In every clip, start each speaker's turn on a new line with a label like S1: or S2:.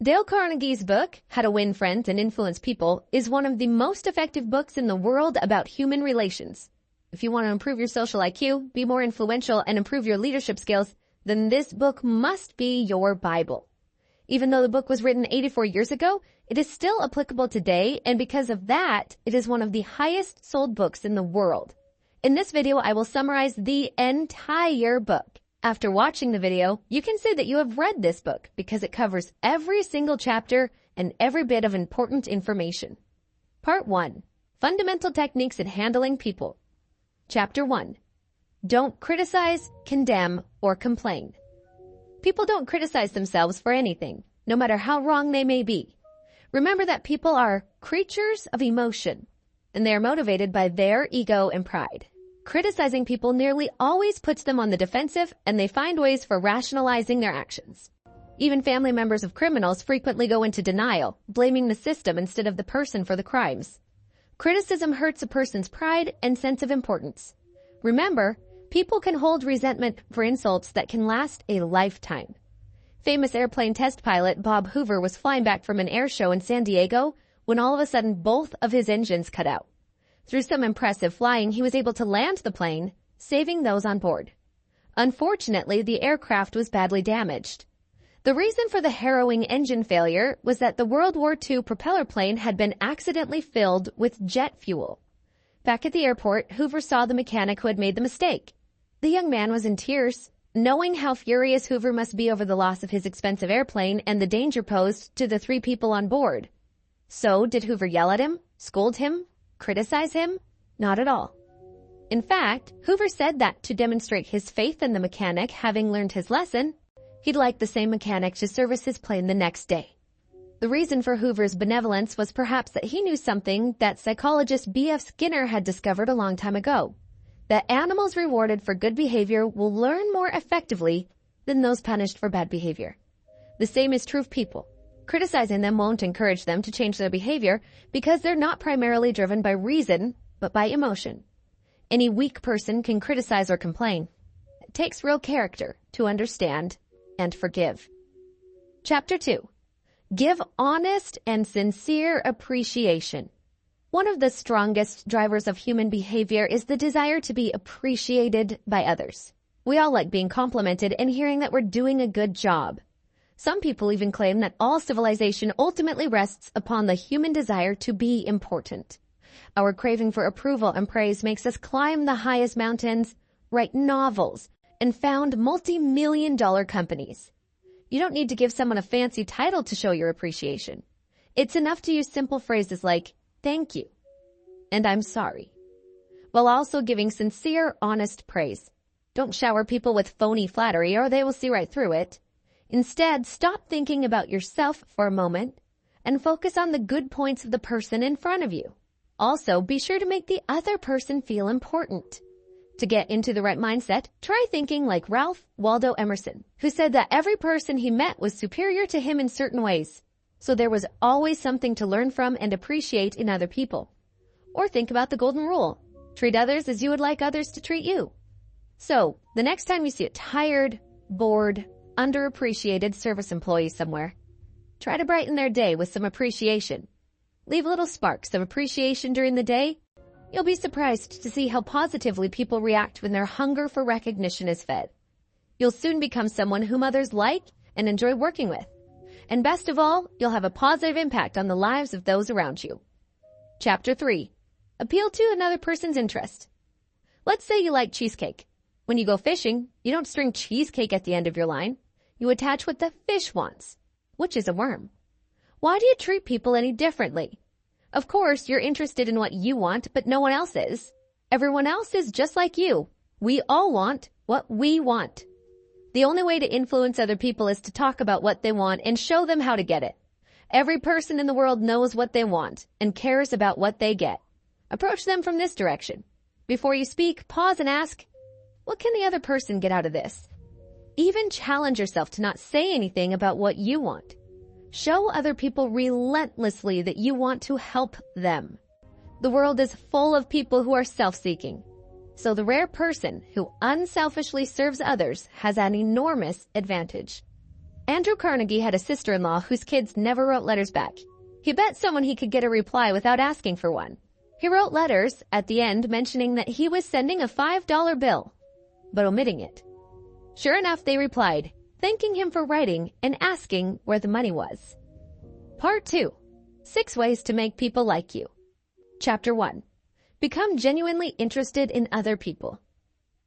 S1: Dale Carnegie's book, How to Win Friends and Influence People, is one of the most effective books in the world about human relations. If you want to improve your social IQ, be more influential, and improve your leadership skills, then this book must be your Bible. Even though the book was written 84 years ago, it is still applicable today, and because of that, it is one of the highest sold books in the world. In this video, I will summarize the entire book. After watching the video, you can say that you have read this book because it covers every single chapter and every bit of important information. Part 1. Fundamental Techniques in Handling People. Chapter 1. Don't criticize, condemn, or complain. People don't criticize themselves for anything, no matter how wrong they may be. Remember that people are creatures of emotion, and they are motivated by their ego and pride. Criticizing people nearly always puts them on the defensive, and they find ways for rationalizing their actions. Even family members of criminals frequently go into denial, blaming the system instead of the person for the crimes. Criticism hurts a person's pride and sense of importance. Remember, people can hold resentment for insults that can last a lifetime. Famous airplane test pilot Bob Hoover was flying back from an air show in San Diego when all of a sudden both of his engines cut out. Through some impressive flying, he was able to land the plane, saving those on board. Unfortunately, the aircraft was badly damaged. The reason for the harrowing engine failure was that the World War II propeller plane had been accidentally filled with jet fuel. Back at the airport, Hoover saw the mechanic who had made the mistake. The young man was in tears, knowing how furious Hoover must be over the loss of his expensive airplane and the danger posed to the 3 people on board. So, did Hoover yell at him, scold him, criticize him? Not at all. In fact, Hoover said that to demonstrate his faith in the mechanic having learned his lesson, he'd like the same mechanic to service his plane the next day. The reason for Hoover's benevolence was perhaps that he knew something that psychologist B.F. Skinner had discovered a long time ago, that animals rewarded for good behavior will learn more effectively than those punished for bad behavior. The same is true of people. Criticizing them won't encourage them to change their behavior because they're not primarily driven by reason, but by emotion. Any weak person can criticize or complain. It takes real character to understand and forgive. Chapter 2. Give honest and sincere appreciation. One of the strongest drivers of human behavior is the desire to be appreciated by others. We all like being complimented and hearing that we're doing a good job. Some people even claim that all civilization ultimately rests upon the human desire to be important. Our craving for approval and praise makes us climb the highest mountains, write novels, and found multi-million-dollar companies. You don't need to give someone a fancy title to show your appreciation. It's enough to use simple phrases like, "Thank you," and "I'm sorry," while also giving sincere, honest praise. Don't shower people with phony flattery or they will see right through it. Instead, stop thinking about yourself for a moment and focus on the good points of the person in front of you. Also, be sure to make the other person feel important. To get into the right mindset, try thinking like Ralph Waldo Emerson, who said that every person he met was superior to him in certain ways, so there was always something to learn from and appreciate in other people. Or think about the golden rule. Treat others as you would like others to treat you. So, the next time you see a tired, bored, underappreciated service employee somewhere, try to brighten their day with some appreciation. Leave little sparks of appreciation during the day. You'll be surprised to see how positively people react when their hunger for recognition is fed. You'll soon become someone whom others like and enjoy working with. And best of all, you'll have a positive impact on the lives of those around you. Chapter 3. Appeal to another person's interest. Let's say you like cheesecake. When you go fishing, you don't string cheesecake at the end of your line. You attach what the fish wants, which is a worm. Why do you treat people any differently? Of course, you're interested in what you want, but no one else is. Everyone else is just like you. We all want what we want. The only way to influence other people is to talk about what they want and show them how to get it. Every person in the world knows what they want and cares about what they get. Approach them from this direction. Before you speak, pause and ask, what can the other person get out of this? Even challenge yourself to not say anything about what you want. Show other people relentlessly that you want to help them. The world is full of people who are self-seeking. So the rare person who unselfishly serves others has an enormous advantage. Andrew Carnegie had a sister-in-law whose kids never wrote letters back. He bet someone he could get a reply without asking for one. He wrote letters at the end mentioning that he was sending a $5 bill, but omitting it. Sure enough, they replied, thanking him for writing and asking where the money was. Part 2. 6 Ways to Make People Like You. Chapter 1. Become genuinely interested in other people.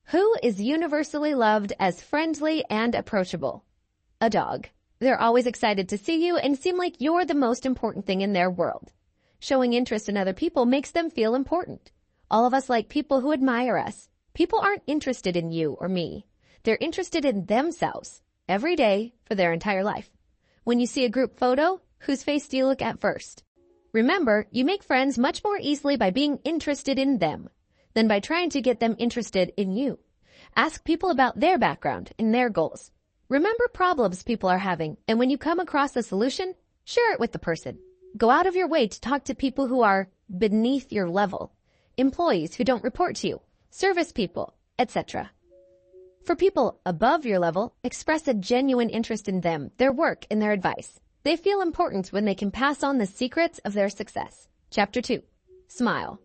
S1: Who is universally loved as friendly and approachable? A dog. They're always excited to see you and seem like you're the most important thing in their world. Showing interest in other people makes them feel important. All of us like people who admire us. People aren't interested in you or me. They're interested in themselves every day for their entire life. When you see a group photo, whose face do you look at first? Remember, you make friends much more easily by being interested in them than by trying to get them interested in you. Ask people about their background and their goals. Remember problems people are having, and when you come across a solution, share it with the person. Go out of your way to talk to people who are beneath your level, employees who don't report to you, service people, etc. For people above your level, express a genuine interest in them, their work, and their advice. They feel important when they can pass on the secrets of their success. Chapter 2. Smile.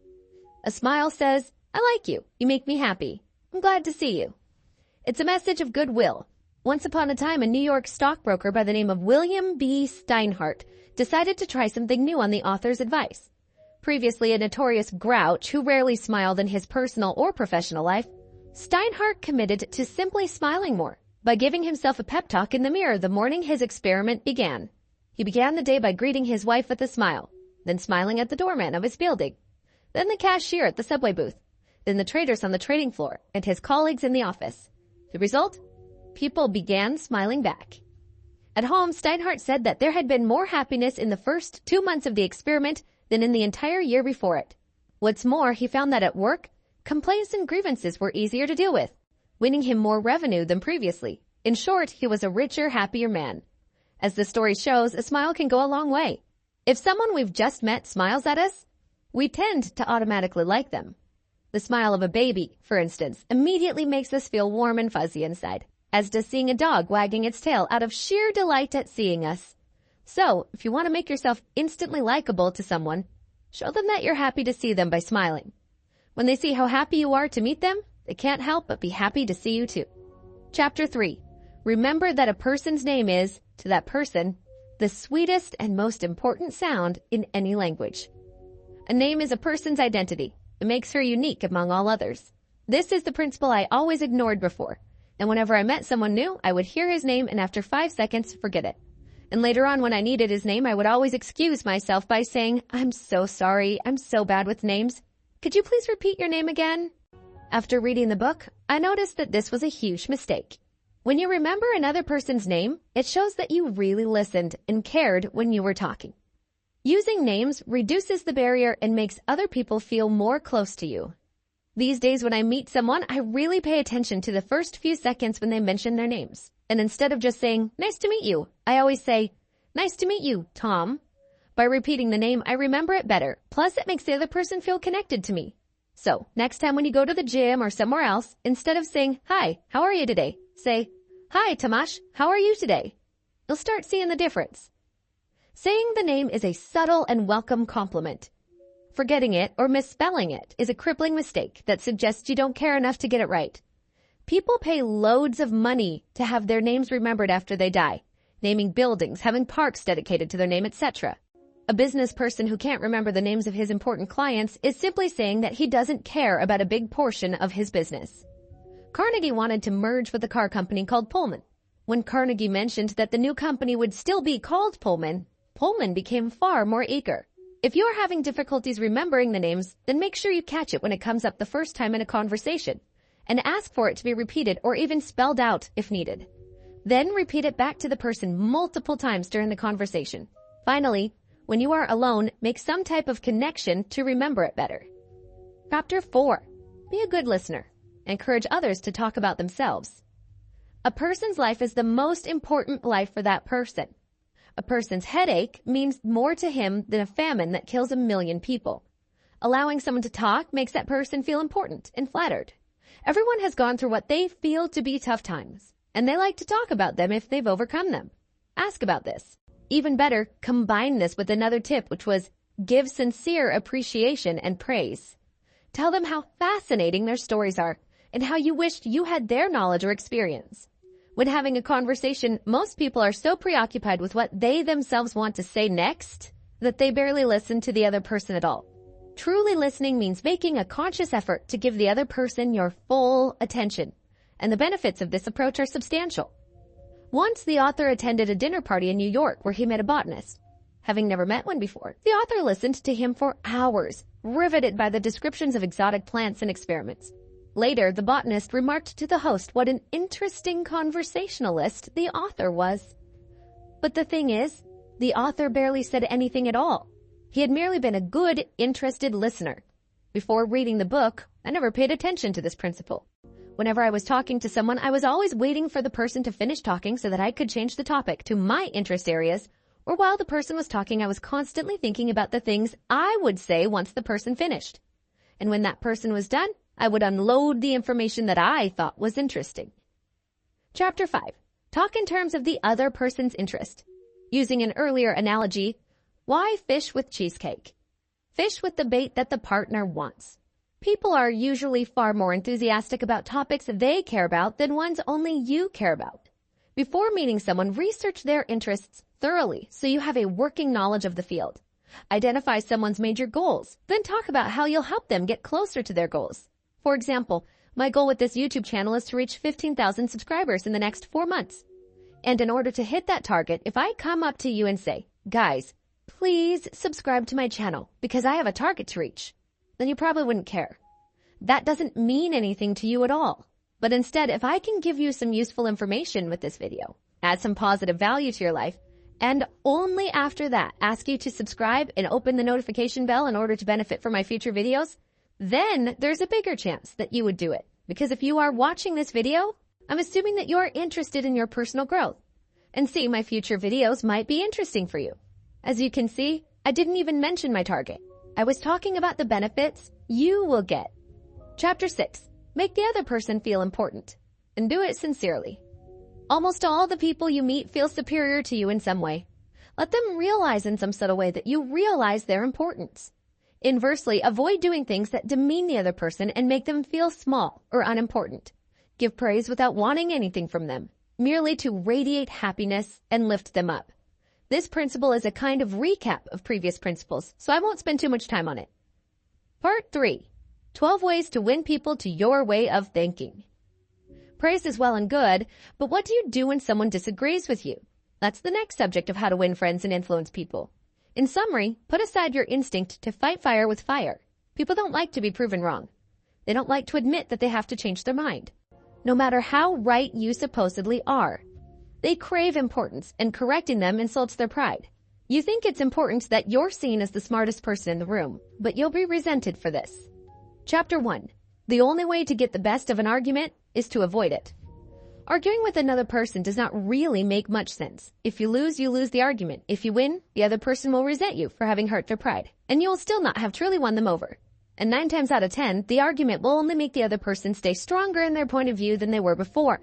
S1: A smile says, I like you. You make me happy. I'm glad to see you. It's a message of goodwill. Once upon a time, a New York stockbroker by the name of William B. Steinhardt decided to try something new on the author's advice. Previously a notorious grouch who rarely smiled in his personal or professional life, Steinhardt committed to simply smiling more by giving himself a pep talk in the mirror the morning his experiment began. He began the day by greeting his wife with a smile, then smiling at the doorman of his building, then the cashier at the subway booth, then the traders on the trading floor and his colleagues in the office. The result? People began smiling back. At home, Steinhardt said that there had been more happiness in the first 2 months of the experiment than in the entire year before it. What's more, he found that at work, complaints and grievances were easier to deal with, winning him more revenue than previously. In short, he was a richer, happier man. As the story shows, a smile can go a long way. If someone we've just met smiles at us, we tend to automatically like them. The smile of a baby, for instance, immediately makes us feel warm and fuzzy inside, as does seeing a dog wagging its tail out of sheer delight at seeing us. So, if you want to make yourself instantly likable to someone, show them that you're happy to see them by smiling. When they see how happy you are to meet them, they can't help but be happy to see you too. Chapter 3. Remember that a person's name is, to that person, the sweetest and most important sound in any language. A name is a person's identity. It makes her unique among all others. This is the principle I always ignored before. And whenever I met someone new, I would hear his name and after 5 seconds, forget it. And later on when I needed his name, I would always excuse myself by saying, I'm so sorry, I'm so bad with names. Could you please repeat your name again? After reading the book, I noticed that this was a huge mistake. When you remember another person's name, it shows that you really listened and cared when you were talking. Using names reduces the barrier and makes other people feel more close to you. These days when I meet someone, I really pay attention to the first few seconds when they mention their names. And instead of just saying, nice to meet you, I always say, nice to meet you, Tom. By repeating the name, I remember it better. Plus, it makes the other person feel connected to me. So, next time when you go to the gym or somewhere else, instead of saying, hi, how are you today? Say, hi, Tomasz, how are you today? You'll start seeing the difference. Saying the name is a subtle and welcome compliment. Forgetting it or misspelling it is a crippling mistake that suggests you don't care enough to get it right. People pay loads of money to have their names remembered after they die, naming buildings, having parks dedicated to their name, etc. A business person who can't remember the names of his important clients is simply saying that he doesn't care about a big portion of his business. Carnegie wanted to merge with a car company called Pullman. When Carnegie mentioned that the new company would still be called Pullman, Pullman became far more eager. If you're having difficulties remembering the names, then make sure you catch it when it comes up the first time in a conversation, and ask for it to be repeated or even spelled out if needed. Then repeat it back to the person multiple times during the conversation. Finally, when you are alone, make some type of connection to remember it better. Chapter 4. Be a good listener. Encourage others to talk about themselves. A person's life is the most important life for that person. A person's headache means more to him than a famine that kills 1 million people. Allowing someone to talk makes that person feel important and flattered. Everyone has gone through what they feel to be tough times, and they like to talk about them if they've overcome them. Ask about this. Even better, combine this with another tip, which was give sincere appreciation and praise. Tell them how fascinating their stories are and how you wished you had their knowledge or experience. When having a conversation, most people are so preoccupied with what they themselves want to say next that they barely listen to the other person at all. Truly listening means making a conscious effort to give the other person your full attention, and the benefits of this approach are substantial. Once the author attended a dinner party in New York where he met a botanist. Having never met one before, the author listened to him for hours, riveted by the descriptions of exotic plants and experiments. Later, the botanist remarked to the host what an interesting conversationalist the author was. But the thing is, the author barely said anything at all. He had merely been a good, interested listener. Before reading the book, I never paid attention to this principle. Whenever I was talking to someone, I was always waiting for the person to finish talking so that I could change the topic to my interest areas, or while the person was talking, I was constantly thinking about the things I would say once the person finished. And when that person was done, I would unload the information that I thought was interesting. Chapter 5. Talk in terms of the other person's interest. Using an earlier analogy, why fish with cheesecake? Fish with the bait that the partner wants. People are usually far more enthusiastic about topics they care about than ones only you care about. Before meeting someone, research their interests thoroughly so you have a working knowledge of the field. Identify someone's major goals, then talk about how you'll help them get closer to their goals. For example, my goal with this YouTube channel is to reach 15,000 subscribers in the next 4 months. And in order to hit that target, if I come up to you and say, guys, please subscribe to my channel because I have a target to reach, then you probably wouldn't care. That doesn't mean anything to you at all. But instead, if I can give you some useful information with this video, add some positive value to your life, and only after that ask you to subscribe and open the notification bell in order to benefit from my future videos, then there's a bigger chance that you would do it. Because if you are watching this video, I'm assuming that you're interested in your personal growth. And seeing my future videos might be interesting for you. As you can see, I didn't even mention my target. I was talking about the benefits you will get. Chapter 6. Make the other person feel important. And do it sincerely. Almost all the people you meet feel superior to you in some way. Let them realize in some subtle way that you realize their importance. Inversely, avoid doing things that demean the other person and make them feel small or unimportant. Give praise without wanting anything from them, merely to radiate happiness and lift them up. This principle is a kind of recap of previous principles, so I won't spend too much time on it. Part 3. 12 ways to win people to your way of thinking. Praise is well and good, but what do you do when someone disagrees with you? That's the next subject of how to win friends and influence people. In summary, put aside your instinct to fight fire with fire. People don't like to be proven wrong. They don't like to admit that they have to change their mind, no matter how right you supposedly are. They crave importance, and correcting them insults their pride. You think it's important that you're seen as the smartest person in the room, but you'll be resented for this. Chapter 1. The only way to get the best of an argument is to avoid it. Arguing with another person does not really make much sense. If you lose the argument. If you win, the other person will resent you for having hurt their pride, and you will still not have truly won them over. And 9 times out of 10, the argument will only make the other person stay stronger in their point of view than they were before.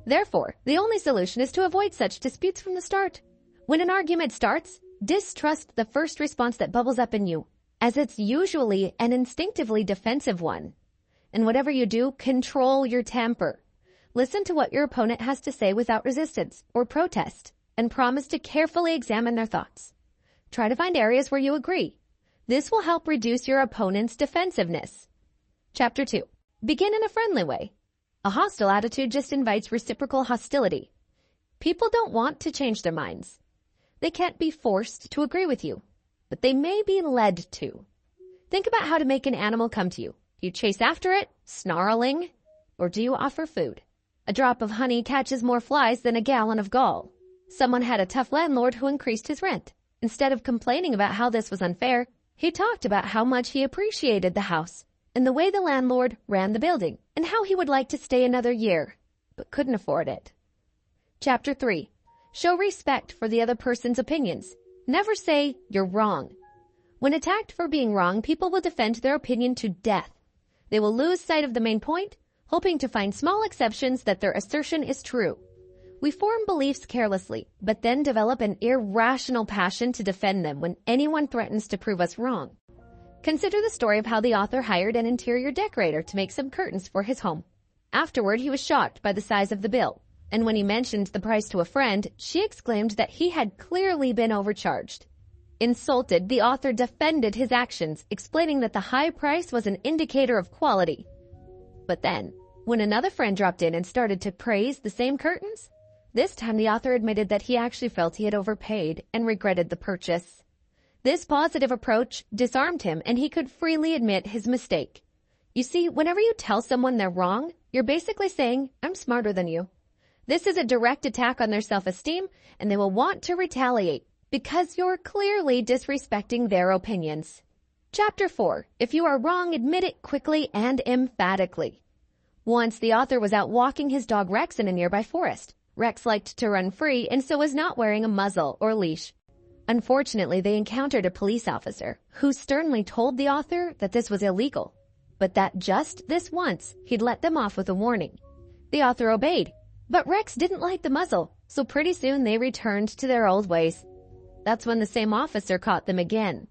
S1: Therefore, the only solution is to avoid such disputes from the start. When an argument starts, distrust the first response that bubbles up in you, as it's usually an instinctively defensive one. And whatever you do, control your temper. Listen to what your opponent has to say without resistance or protest, and promise to carefully examine their thoughts. Try to find areas where you agree. This will help reduce your opponent's defensiveness. Chapter 2. Begin in a friendly way. A hostile attitude just invites reciprocal hostility. People don't want to change their minds. They can't be forced to agree with you, but they may be led to. Think about how to make an animal come to you. Do you chase after it, snarling, or do you offer food? A drop of honey catches more flies than a gallon of gall. Someone had a tough landlord who increased his rent. Instead of complaining about how this was unfair, he talked about how much he appreciated the house and the way the landlord ran the building and how he would like to stay another year, but couldn't afford it. Chapter 3. Show respect for the other person's opinions. Never say, "You're wrong." When attacked for being wrong, people will defend their opinion to death. They will lose sight of the main point, hoping to find small exceptions that their assertion is true. We form beliefs carelessly, but then develop an irrational passion to defend them when anyone threatens to prove us wrong. Consider the story of how the author hired an interior decorator to make some curtains for his home. Afterward, he was shocked by the size of the bill, and when he mentioned the price to a friend, she exclaimed that he had clearly been overcharged. Insulted, the author defended his actions, explaining that the high price was an indicator of quality. But then, when another friend dropped in and started to praise the same curtains, this time the author admitted that he actually felt he had overpaid and regretted the purchase. This positive approach disarmed him, and he could freely admit his mistake. You see, whenever you tell someone they're wrong, you're basically saying, "I'm smarter than you." This is a direct attack on their self-esteem, and they will want to retaliate because you're clearly disrespecting their opinions. Chapter 4. If you are wrong, admit it quickly and emphatically. Once the author was out walking his dog Rex in a nearby forest. Rex liked to run free and so was not wearing a muzzle or leash. Unfortunately, they encountered a police officer who sternly told the author that this was illegal, but that just this once he'd let them off with a warning. The author obeyed, but Rex didn't like the muzzle, so pretty soon they returned to their old ways. That's when the same officer caught them again.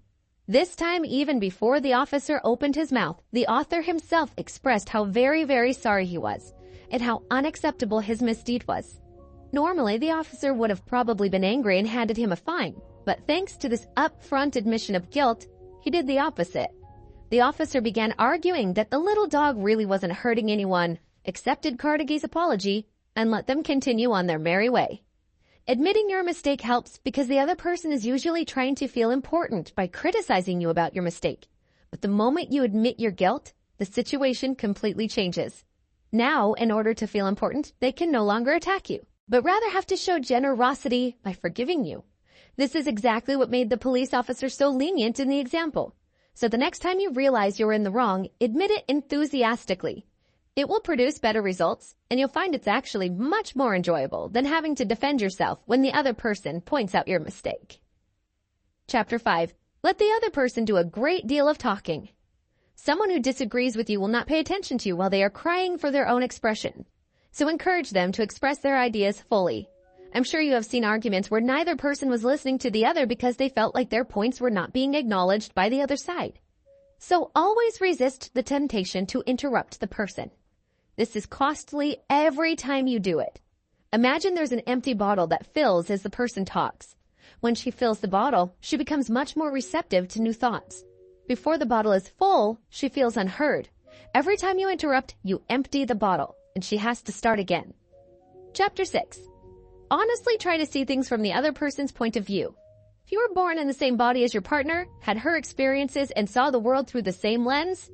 S1: This time, even before the officer opened his mouth, the author himself expressed how very, very sorry he was and how unacceptable his misdeed was. Normally, the officer would have probably been angry and handed him a fine, but thanks to this upfront admission of guilt, he did the opposite. The officer began arguing that the little dog really wasn't hurting anyone, accepted Carnegie's apology, and let them continue on their merry way. Admitting your mistake helps because the other person is usually trying to feel important by criticizing you about your mistake. But the moment you admit your guilt, the situation completely changes. Now, in order to feel important, they can no longer attack you, but rather have to show generosity by forgiving you. This is exactly what made the police officer so lenient in the example. So the next time you realize you're in the wrong, admit it enthusiastically. It will produce better results, and you'll find it's actually much more enjoyable than having to defend yourself when the other person points out your mistake. Chapter 5. Let the other person do a great deal of talking. Someone who disagrees with you will not pay attention to you while they are crying for their own expression. So encourage them to express their ideas fully. I'm sure you have seen arguments where neither person was listening to the other because they felt like their points were not being acknowledged by the other side. So always resist the temptation to interrupt the person. This is costly every time you do it. Imagine there's an empty bottle that fills as the person talks. When she fills the bottle, she becomes much more receptive to new thoughts. Before the bottle is full, she feels unheard. Every time you interrupt, you empty the bottle, and she has to start again. Chapter 6. Honestly try to see things from the other person's point of view. If you were born in the same body as your partner, had her experiences, and saw the world through the same lens,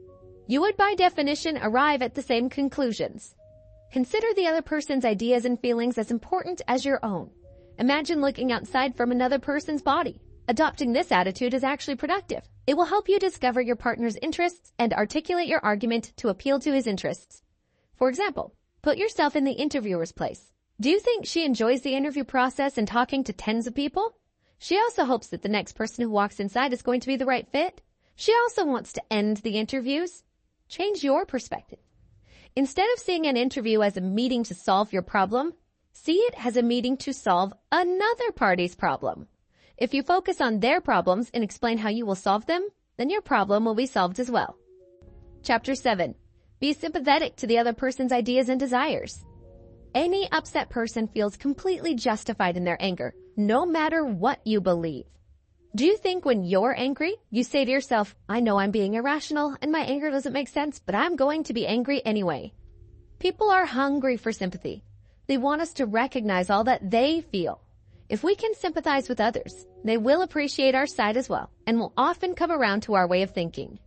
S1: you would by definition arrive at the same conclusions. Consider the other person's ideas and feelings as important as your own. Imagine looking outside from another person's body. Adopting this attitude is actually productive. It will help you discover your partner's interests and articulate your argument to appeal to his interests. For example, put yourself in the interviewer's place. Do you think she enjoys the interview process and talking to tens of people? She also hopes that the next person who walks inside is going to be the right fit. She also wants to end the interviews. Change your perspective. Instead of seeing an interview as a meeting to solve your problem, see it as a meeting to solve another party's problem. If you focus on their problems and explain how you will solve them, then your problem will be solved as well. Chapter 7. Be sympathetic to the other person's ideas and desires. Any upset person feels completely justified in their anger, no matter what you believe. Do you think when you're angry, you say to yourself, I know I'm being irrational and my anger doesn't make sense, but I'm going to be angry anyway? People are hungry for sympathy. They want us to recognize all that they feel. If we can sympathize with others, they will appreciate our side as well and will often come around to our way of thinking.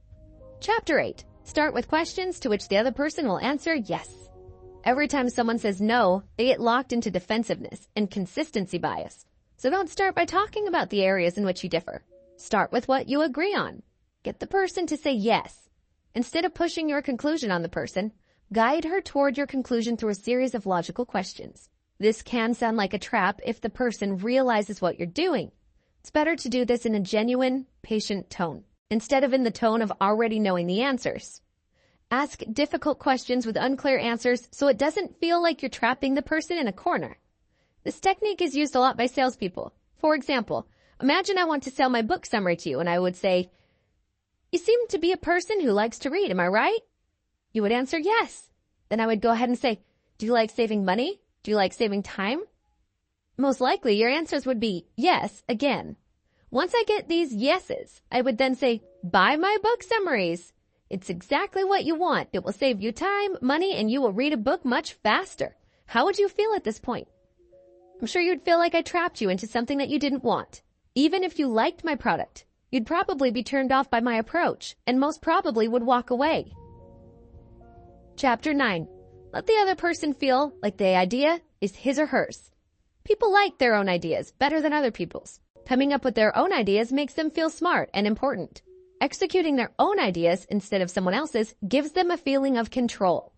S1: Chapter 8. Start with questions to which the other person will answer yes. Every time someone says no, they get locked into defensiveness and consistency bias. So don't start by talking about the areas in which you differ. Start with what you agree on. Get the person to say yes. Instead of pushing your conclusion on the person, guide her toward your conclusion through a series of logical questions. This can sound like a trap if the person realizes what you're doing. It's better to do this in a genuine, patient tone, instead of in the tone of already knowing the answers. Ask difficult questions with unclear answers so it doesn't feel like you're trapping the person in a corner. This technique is used a lot by salespeople. For example, imagine I want to sell my book summary to you and I would say, "You seem to be a person who likes to read, am I right?" You would answer yes. Then I would go ahead and say, "Do you like saving money? Do you like saving time?" Most likely your answers would be yes again. Once I get these yeses, I would then say, "Buy my book summaries. It's exactly what you want. It will save you time, money, and you will read a book much faster." How would you feel at this point? I'm sure you'd feel like I trapped you into something that you didn't want. Even if you liked my product, you'd probably be turned off by my approach and most probably would walk away. Chapter 9. Let the other person feel like the idea is his or hers. People like their own ideas better than other people's. Coming up with their own ideas makes them feel smart and important. Executing their own ideas instead of someone else's gives them a feeling of control.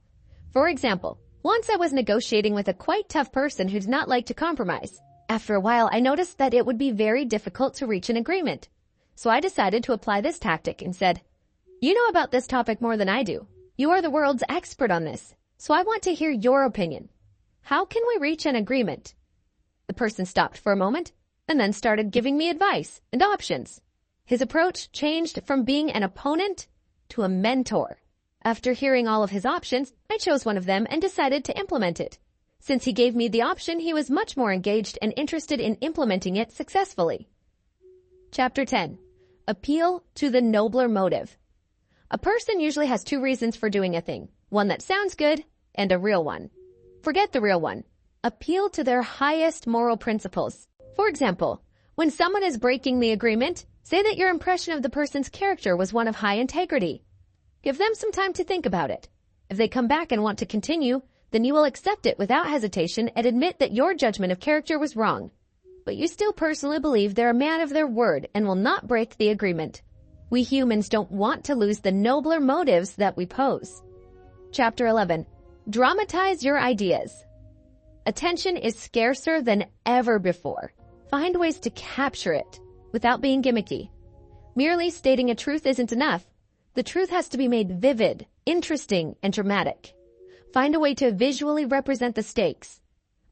S1: For example, once I was negotiating with a quite tough person who did not like to compromise. After a while, I noticed that it would be very difficult to reach an agreement. So I decided to apply this tactic and said, "You know about this topic more than I do. You are the world's expert on this, so I want to hear your opinion. How can we reach an agreement?" The person stopped for a moment and then started giving me advice and options. His approach changed from being an opponent to a mentor. After hearing all of his options, I chose one of them and decided to implement it. Since he gave me the option, he was much more engaged and interested in implementing it successfully. Chapter 10. Appeal to the nobler motive. A person usually has two reasons for doing a thing, one that sounds good and a real one. Forget the real one. Appeal to their highest moral principles. For example, when someone is breaking the agreement, say that your impression of the person's character was one of high integrity. Give them some time to think about it. If they come back and want to continue, then you will accept it without hesitation and admit that your judgment of character was wrong. But you still personally believe they're a man of their word and will not break the agreement. We humans don't want to lose the nobler motives that we pose. Chapter 11. Dramatize your ideas. Attention is scarcer than ever before. Find ways to capture it without being gimmicky. Merely stating a truth isn't enough. The truth has to be made vivid, interesting, and dramatic. Find a way to visually represent the stakes.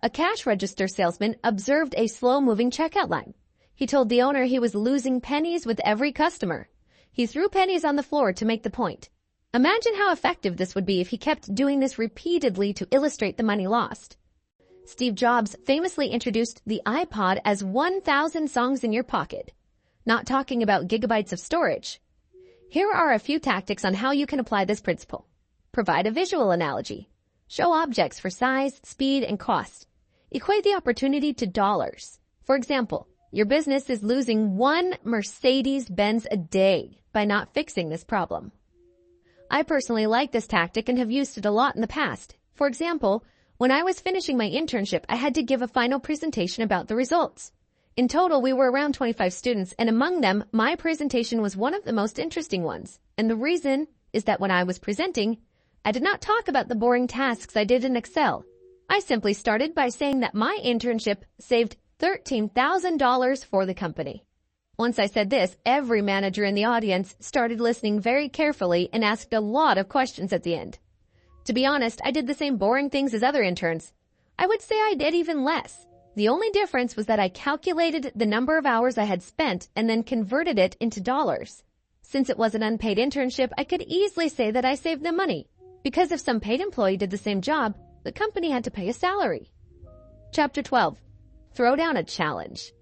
S1: A cash register salesman observed a slow-moving checkout line. He told the owner he was losing pennies with every customer. He threw pennies on the floor to make the point. Imagine how effective this would be if he kept doing this repeatedly to illustrate the money lost. Steve Jobs famously introduced the iPod as 1,000 songs in your pocket, not talking about gigabytes of storage. Here are a few tactics on how you can apply this principle. Provide a visual analogy. Show objects for size, speed, and cost. Equate the opportunity to dollars. For example, your business is losing one Mercedes-Benz a day by not fixing this problem. I personally like this tactic and have used it a lot in the past. For example, when I was finishing my internship, I had to give a final presentation about the results. In total, we were around 25 students, and among them, my presentation was one of the most interesting ones. And the reason is that when I was presenting, I did not talk about the boring tasks I did in Excel. I simply started by saying that my internship saved $13,000 for the company. Once I said this, every manager in the audience started listening very carefully and asked a lot of questions at the end. To be honest, I did the same boring things as other interns. I would say I did even less. The only difference was that I calculated the number of hours I had spent and then converted it into dollars. Since it was an unpaid internship, I could easily say that I saved them money, because if some paid employee did the same job, the company had to pay a salary. Chapter 12. Throw down a challenge.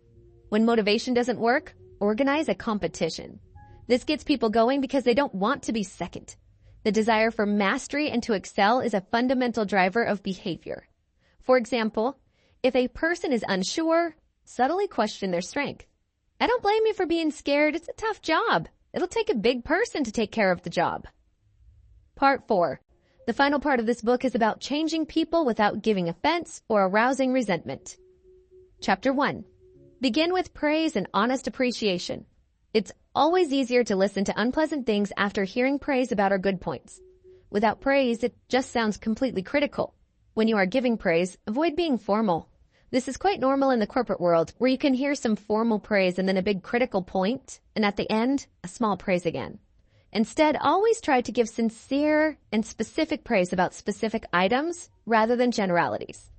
S1: When motivation doesn't work, organize a competition. This gets people going because they don't want to be second. The desire for mastery and to excel is a fundamental driver of behavior. For example, if a person is unsure, subtly question their strength. I don't blame you for being scared. It's a tough job. It'll take a big person to take care of the job. Part 4. The final part of this book is about changing people without giving offense or arousing resentment. Chapter 1. Begin with praise and honest appreciation. It's always easier to listen to unpleasant things after hearing praise about our good points. Without praise, it just sounds completely critical. When you are giving praise, avoid being formal. This is quite normal in the corporate world, where you can hear some formal praise and then a big critical point, and at the end, a small praise again. Instead, always try to give sincere and specific praise about specific items rather than generalities.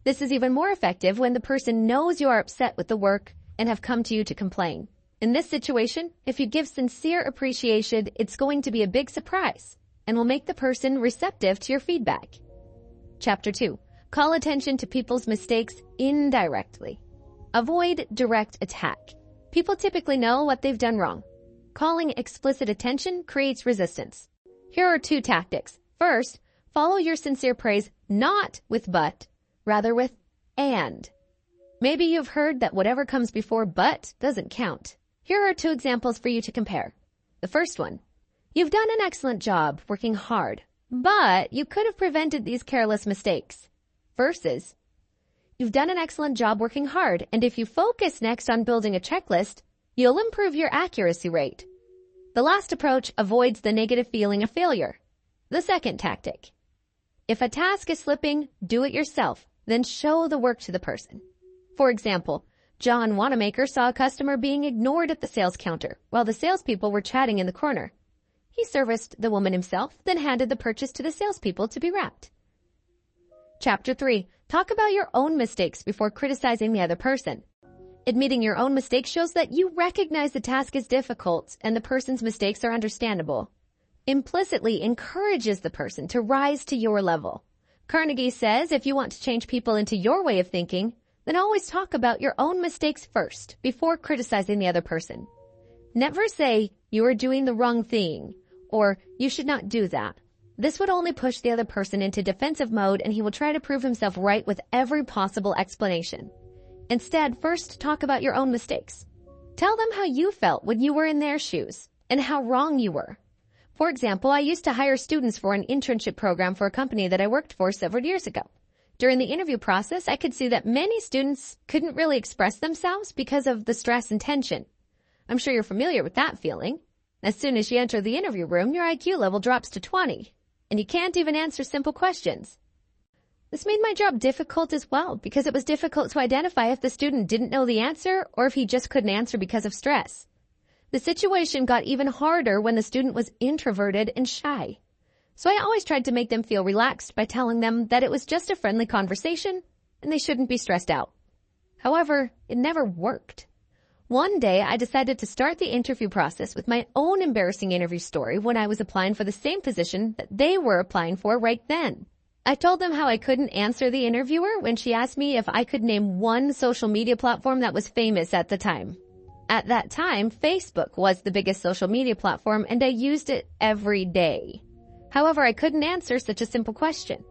S1: This is even more effective when the person knows you are upset with the work and have come to you to complain. In this situation, if you give sincere appreciation, it's going to be a big surprise and will make the person receptive to your feedback. Chapter 2. Call attention to people's mistakes indirectly. Avoid direct attack. People typically know what they've done wrong. Calling explicit attention creates resistance. Here are 2 tactics. First, follow your sincere praise not with but, rather with and. Maybe you've heard that whatever comes before but doesn't count. Here are 2 examples for you to compare. The first one, you've done an excellent job working hard, but you could have prevented these careless mistakes. Versus, you've done an excellent job working hard, and if you focus next on building a checklist, you'll improve your accuracy rate. The last approach avoids the negative feeling of failure. The second tactic, if a task is slipping, do it yourself, then show the work to the person. For example, John Wanamaker saw a customer being ignored at the sales counter while the salespeople were chatting in the corner. He serviced the woman himself, then handed the purchase to the salespeople to be wrapped. Chapter 3. Talk about your own mistakes before criticizing the other person. Admitting your own mistakes shows that you recognize the task is difficult and the person's mistakes are understandable. Implicitly encourages the person to rise to your level. Carnegie says if you want to change people into your way of thinking, then always talk about your own mistakes first before criticizing the other person. Never say, you are doing the wrong thing, or you should not do that. This would only push the other person into defensive mode and he will try to prove himself right with every possible explanation. Instead, first talk about your own mistakes. Tell them how you felt when you were in their shoes and how wrong you were. For example, I used to hire students for an internship program for a company that I worked for several years ago. During the interview process, I could see that many students couldn't really express themselves because of the stress and tension. I'm sure you're familiar with that feeling. As soon as you enter the interview room, your IQ level drops to 20, and you can't even answer simple questions. This made my job difficult as well because it was difficult to identify if the student didn't know the answer or if he just couldn't answer because of stress. The situation got even harder when the student was introverted and shy. So I always tried to make them feel relaxed by telling them that it was just a friendly conversation and they shouldn't be stressed out. However, it never worked. One day, I decided to start the interview process with my own embarrassing interview story when I was applying for the same position that they were applying for right then. I told them how I couldn't answer the interviewer when she asked me if I could name one social media platform that was famous at the time. At that time, Facebook was the biggest social media platform and I used it every day. However, I couldn't answer such a simple question.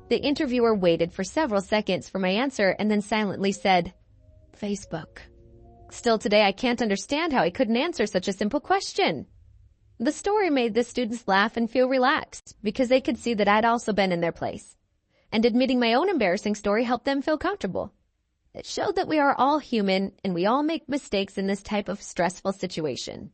S1: The interviewer waited for several seconds for my answer and then silently said, Facebook. Still today, I can't understand how I couldn't answer such a simple question. The story made the students laugh and feel relaxed because they could see that I'd also been in their place. And admitting my own embarrassing story helped them feel comfortable. It showed that we are all human and we all make mistakes in this type of stressful situation.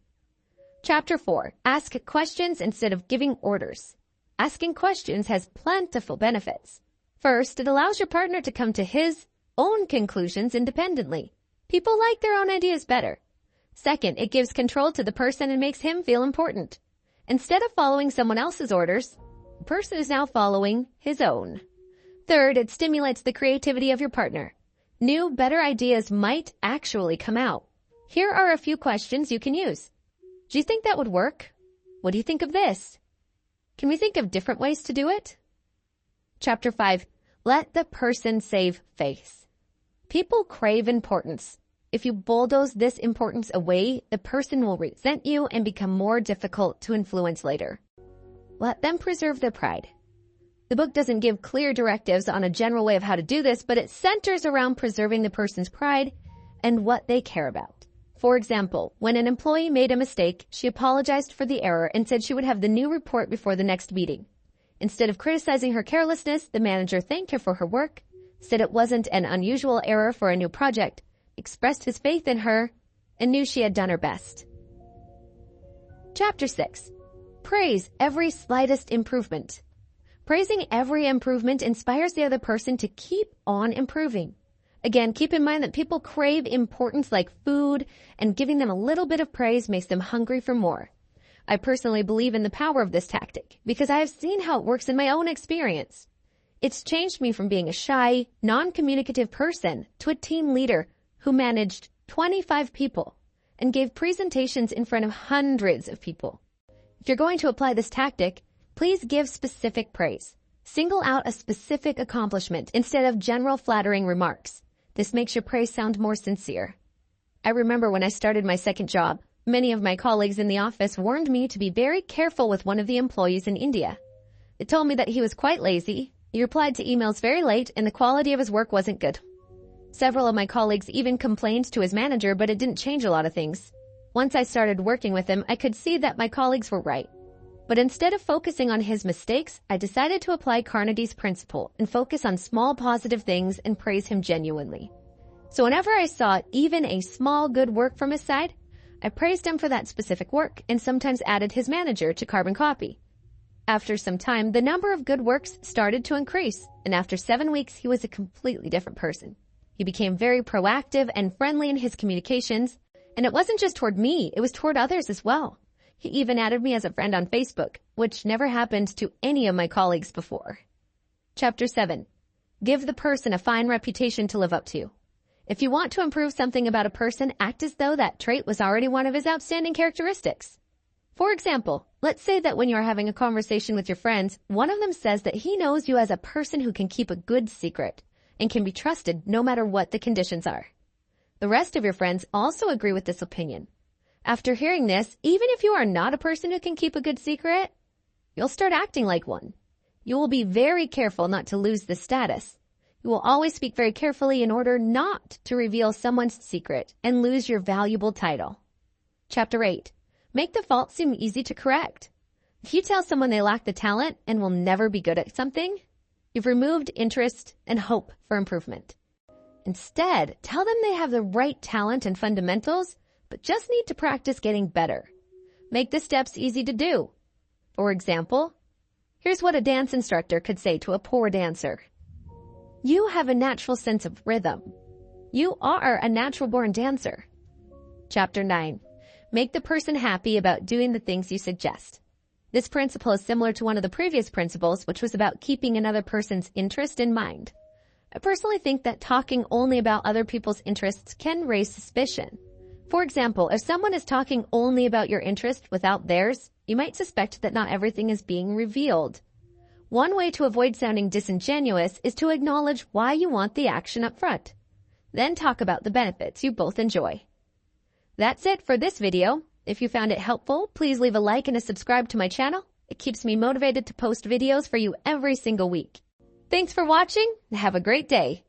S1: Chapter 4. Ask questions instead of giving orders. Asking questions has plentiful benefits. First, it allows your partner to come to his own conclusions independently. People like their own ideas better. Second, it gives control to the person and makes him feel important. Instead of following someone else's orders, the person is now following his own. Third, it stimulates the creativity of your partner. New, better ideas might actually come out. Here are a few questions you can use. Do you think that would work? What do you think of this? Can we think of different ways to do it? Chapter 5. Let the person save face. People crave importance. If you bulldoze this importance away, the person will resent you and become more difficult to influence later. Let them preserve their pride. The book doesn't give clear directives on a general way of how to do this, but it centers around preserving the person's pride and what they care about. For example, when an employee made a mistake, she apologized for the error and said she would have the new report before the next meeting. Instead of criticizing her carelessness, the manager thanked her for her work, said it wasn't an unusual error for a new project, expressed his faith in her, and knew she had done her best. Chapter 6. Praise every slightest improvement. Praising every improvement inspires the other person to keep on improving. Again, keep in mind that people crave importance like food, and giving them a little bit of praise makes them hungry for more. I personally believe in the power of this tactic because I have seen how it works in my own experience. It's changed me from being a shy, non-communicative person to a team leader who managed 25 people and gave presentations in front of hundreds of people. If you're going to apply this tactic, please give specific praise. Single out a specific accomplishment instead of general flattering remarks. This makes your praise sound more sincere. I remember when I started my second job, many of my colleagues in the office warned me to be very careful with one of the employees in India. They told me that he was quite lazy, he replied to emails very late, and the quality of his work wasn't good. Several of my colleagues even complained to his manager, but it didn't change a lot of things. Once I started working with him, I could see that my colleagues were right. But instead of focusing on his mistakes, I decided to apply Carnegie's principle and focus on small positive things and praise him genuinely. So whenever I saw even a small good work from his side, I praised him for that specific work and sometimes added his manager to carbon copy. After some time, the number of good works started to increase, and after 7 weeks, he was a completely different person. He became very proactive and friendly in his communications, and it wasn't just toward me, it was toward others as well. He even added me as a friend on Facebook, which never happened to any of my colleagues before. Chapter 7. Give the person a fine reputation to live up to. If you want to improve something about a person, act as though that trait was already one of his outstanding characteristics. For example, let's say that when you're having a conversation with your friends, one of them says that he knows you as a person who can keep a good secret and can be trusted no matter what the conditions are. The rest of your friends also agree with this opinion. After hearing this, even if you are not a person who can keep a good secret, you'll start acting like one. You will be very careful not to lose this status. You will always speak very carefully in order not to reveal someone's secret and lose your valuable title. Chapter 8. Make the fault seem easy to correct. If you tell someone they lack the talent and will never be good at something, you've removed interest and hope for improvement. Instead, tell them they have the right talent and fundamentals, but just need to practice getting better. Make the steps easy to do. For example, here's what a dance instructor could say to a poor dancer. You have a natural sense of rhythm. You are a natural-born dancer. Chapter 9. Make the person happy about doing the things you suggest. This principle is similar to one of the previous principles, which was about keeping another person's interest in mind. I personally think that talking only about other people's interests can raise suspicion. For example, if someone is talking only about your interest without theirs, you might suspect that not everything is being revealed. One way to avoid sounding disingenuous is to acknowledge why you want the action up front. Then talk about the benefits you both enjoy. That's it for this video. If you found it helpful, please leave a like and a subscribe to my channel. It keeps me motivated to post videos for you every single week. Thanks for watching and have a great day.